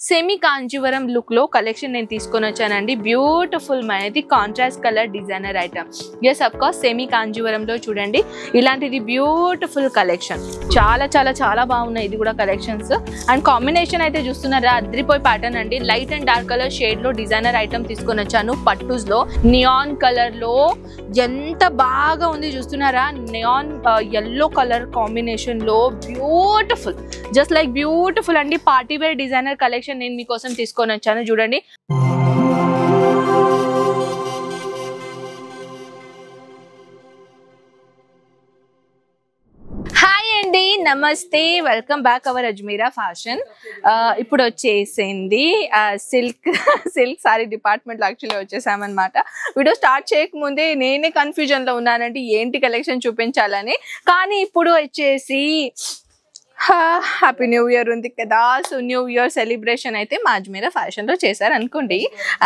Semi Kanjeevaram look లో collection నేను తీసుకొని వచ్చానండి. బ్యూటిఫుల్ మైనది contrast colour designer item. Yes of course semi కాంజీవరంలో చూడండి ఇలాంటిది బ్యూటిఫుల్ కలెక్షన్. చాలా చాలా చాలా బాగున్నాయి ఇది కూడా కలెక్షన్స్. అండ్ కాంబినేషన్ అయితే చూస్తున్నారా, అద్రిపోయి ప్యాటర్న్ అండి. Light and dark colour shade లో డిజైనర్ ఐటమ్ తీసుకొని వచ్చాను. పట్టుస్ లో నియాన్ కలర్ లో ఎంత బాగా ఉంది చూస్తున్నారా. నియాన్ yellow కలర్ కాంబినేషన్ లో బ్యూటిఫుల్, జస్ట్ లైక్ బ్యూటిఫుల్ అండి. పార్టీ వేర్ డిజైనర్ కలెక్షన్ నేను మీకోసం తీసుకొని వచ్చాను. చూడండి హాయ్ అండి, నమస్తే, welcome back our Ajmera fashion. ఇప్పుడు వచ్చేసింది సిల్క్ సారీ డిపార్ట్మెంట్ యాక్చువల్లీ వచ్చేసామన్నమాట. వీడియో స్టార్ట్ చేయకముందే నేనే కన్ఫ్యూజన్లో ఉన్నానంటే ఏంటి కలెక్షన్ చూపించాలని. కానీ ఇప్పుడు వచ్చేసి హ్యాపీ న్యూ ఇయర్ ఉంది కదా. సో న్యూ ఇయర్ సెలబ్రేషన్ అయితే మా అజ్మీరా ఫ్యాషన్లో చేశారు అనుకోండి.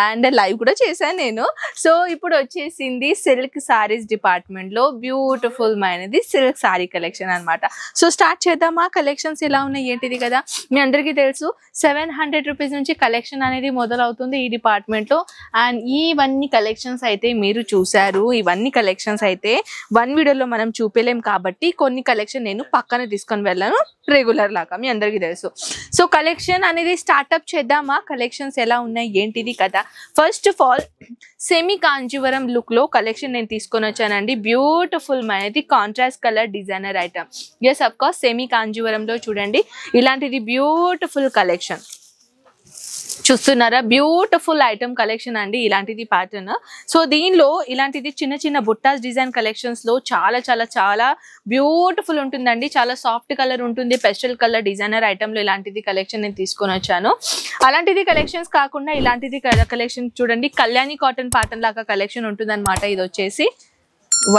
అండ్ లైవ్ కూడా చేశాను నేను. సో ఇప్పుడు వచ్చేసింది సిల్క్ సారీస్ డిపార్ట్మెంట్లో బ్యూటిఫుల్ మైనది సిల్క్ సారీ కలెక్షన్ అనమాట. సో స్టార్ట్ చేద్దామా. కలెక్షన్స్ ఎలా ఉన్నాయి ఏంటిది కదా మీ అందరికీ తెలుసు. 700 రూపీస్ నుంచి కలెక్షన్ అనేది మొదలవుతుంది ఈ డిపార్ట్మెంట్లో. అండ్ ఇవన్నీ కలెక్షన్స్ అయితే మీరు చూసారు. ఇవన్నీ కలెక్షన్స్ అయితే వన్ వీడియోలో మనం చూపలేం కాబట్టి కొన్ని కలెక్షన్ నేను పక్కన తీసుకొని వెళ్ళాను రెగ్యులర్ లాగా, మీ అందరికీ తెలుసు. సో కలెక్షన్ అనేది స్టార్ట్అప్ చేద్దామా. కలెక్షన్స్ ఎలా ఉన్నాయి ఏంటిది కదా. First of all semi Kanjeevaram look లో కలెక్షన్ నేను తీసుకొని వచ్చానండి. బ్యూటిఫుల్ మైనది contrast colour designer item. Yes of course semi కాంజీవరంలో చూడండి ఇలాంటిది బ్యూటిఫుల్ కలెక్షన్ చూస్తున్నారా. బ్యూటిఫుల్ ఐటమ్ కలెక్షన్ అండి ఇలాంటిది ప్యాటర్న్. సో దీనిలో ఇలాంటిది చిన్న చిన్న బుట్టాస్ డిజైన్ కలెక్షన్స్ లో చాలా చాలా చాలా బ్యూటిఫుల్ ఉంటుందండి. చాలా సాఫ్ట్ కలర్ ఉంటుంది. పెస్టల్ కలర్ డిజైనర్ ఐటమ్ లో ఇలాంటిది కలెక్షన్ నేను తీసుకొని వచ్చాను. అలాంటిది కలెక్షన్స్ కాకుండా ఇలాంటిది కలెక్షన్ చూడండి కళ్యాణి కాటన్ ప్యాటర్న్ లాగా కలెక్షన్ ఉంటుంది అనమాట. ఇది వచ్చేసి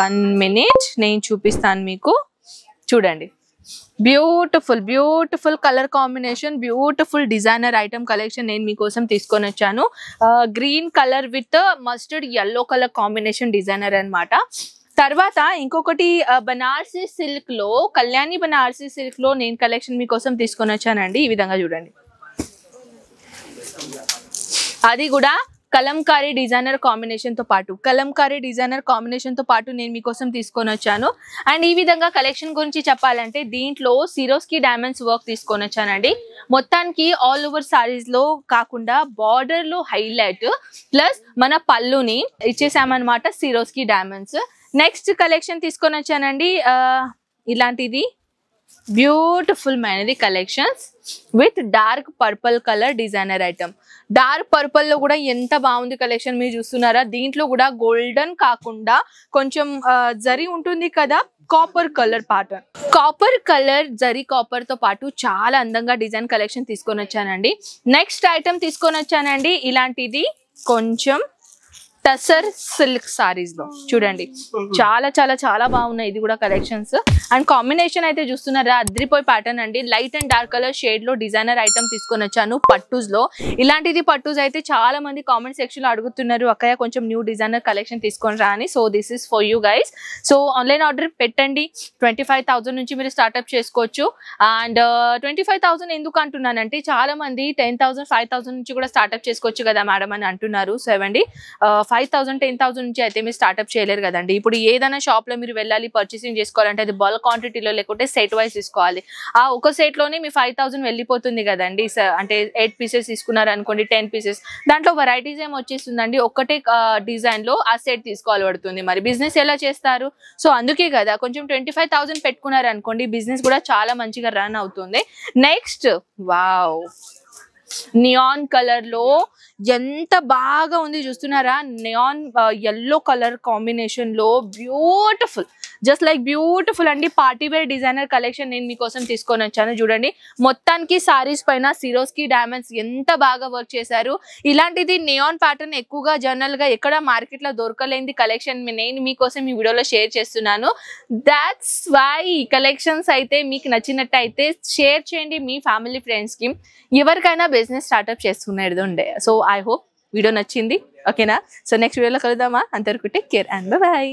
1 minute నేను చూపిస్తాను మీకు. చూడండి beautiful beautiful colour combination, beautiful designer item collection నేను మీకోసం తీసుకొని వచ్చాను. Green colour with mustard yellow colour combination designer అనమాట. తర్వాత ఇంకొకటి బనారసి సిల్క్ లో, కళ్యాణి బనారసి సిల్క్ లో నేను కలెక్షన్ మీకోసం తీసుకొని వచ్చానండి. ఈ విధంగా చూడండి, అది కూడా కలంకారీ డిజైనర్ కాంబినేషన్ తో పాటు నేను మీకోసం తీసుకొని వచ్చాను. అండ్ ఈ విధంగా కలెక్షన్ గురించి చెప్పాలంటే దీంట్లో సిరోస్కి డైమండ్స్ వర్క్ తీసుకొని వచ్చానండి. మొత్తానికి ఆల్ ఓవర్ సారీస్ లో కాకుండా బార్డర్ లో హైలైట్ ప్లస్ మన పళ్ళుని ఇచ్చేసామన్నమాట సిరోస్కి డైమండ్స్. నెక్స్ట్ కలెక్షన్ తీసుకొని వచ్చానండి ఇలాంటిది బ్యూటిఫుల్ మైనది collections with dark purple colour designer item. Dark purple లో కూడా ఎంత బాగుంది కలెక్షన్ మీరు చూస్తున్నారా. దీంట్లో కూడా గోల్డెన్ కాకుండా కొంచెం జరీ ఉంటుంది కదా, copper colour pattern, copper colour zari copper తో పాటు చాలా అందంగా డిజైన్ కలెక్షన్ తీసుకొని వచ్చానండి. నెక్స్ట్ ఐటమ్ తీసుకొని వచ్చానండి ఇలాంటిది కొంచెం టసర్ సిల్క్ సారీస్ లో చూడండి చాలా చాలా చాలా బాగున్నాయి ఇది కూడా కలెక్షన్స్. అండ్ కాంబినేషన్ అయితే చూస్తున్నారా, అద్రిపోయి ప్యాటర్న్ అండి. Light and dark colour shade లో డిజైనర్ ఐటమ్ తీసుకొని వచ్చాను పట్టూస్ లో. ఇలాంటిది పట్టూస్ అయితే చాలా మంది కామెంట్ సెక్షన్ లో అడుగుతున్నారు అక్కయ్య కొంచెం న్యూ డిజైనర్ కలెక్షన్ తీసుకొని రా అని. So this is for you guys. So online order పెట్టండి. 25,000 నుంచి మీరు స్టార్ట్అప్ చేసుకోవచ్చు. అండ్ 25,000 ఎందుకు అంటున్నానంటే చాలా మంది 10,000 5,000 నుంచి కూడా స్టార్ట్అప్ చేసుకోవచ్చు కదా మేడం అని అంటున్నారు. సో ఇవ్వండి 5,000 10,000 నుంచి అయితే మీరు స్టార్ట్అప్ చేయలేరు కదండి. ఇప్పుడు ఏదైనా షాప్ లో మీరు వెళ్ళాలి పర్చేసింగ్ చేసుకోవాలంటే అది బల్క్ క్వాంటిటీలో లేకుంటే సెట్ వైజ్ తీసుకోవాలి. ఆ ఒక సెట్ లోనే మీ 5,000 వెళ్ళిపోతుంది కదండి. అంటే 8 పీసెస్ తీసుకున్నారు అనుకోండి, 10 పీసెస్ దాంట్లో వెరైటీస్ ఏం వచ్చేస్తుందండి. ఒక్కటే డిజైన్ లో ఆ సెట్ తీసుకోవాలి పడుతుంది. మరి బిజినెస్ ఎలా చేస్తారు? సో అందుకే కదా కొంచెం 25,000 పెట్టుకున్నారు అనుకోండి, బిజినెస్ కూడా చాలా మంచిగా రన్ అవుతుంది. నెక్స్ట్ వావ్, నియాన్ కలర్ లో ఎంత బాగా ఉంది చూస్తున్నారా. నియాన్ yellow కలర్ కాంబినేషన్ లో బ్యూటిఫుల్, జస్ట్ లైక్ బ్యూటిఫుల్ అండి. పార్టీ వేర్ డిజైనర్ కలెక్షన్ నేను మీకోసం తీసుకొని వచ్చాను. చూడండి మొత్తానికి సారీస్ పైన సిరోస్కి డైమండ్స్ ఎంత బాగా వర్క్ చేశారు. ఇలాంటిది నియాన్ ప్యాటర్న్ ఎక్కువగా జనరల్ గా ఎక్కడ మార్కెట్ లో దొరకలేని కలెక్షన్ నేను మీకోసం ఈ వీడియోలో షేర్ చేస్తున్నాను. దాట్స్ వై కలెక్షన్స్ అయితే మీకు నచ్చినట్టు అయితే షేర్ చేయండి మీ ఫ్యామిలీ ఫ్రెండ్స్ కి, ఎవరికైనా బిజినెస్ స్టార్ట్అప్ చేసుకునేది ఉండే. సో ఐ హోప్ వీడియో నచ్చింది. ఓకేనా? సో నెక్స్ట్ వీడియోలో కలుద్దామా. అంతవరకు టేక్ కేర్ అండ్ బాయ్.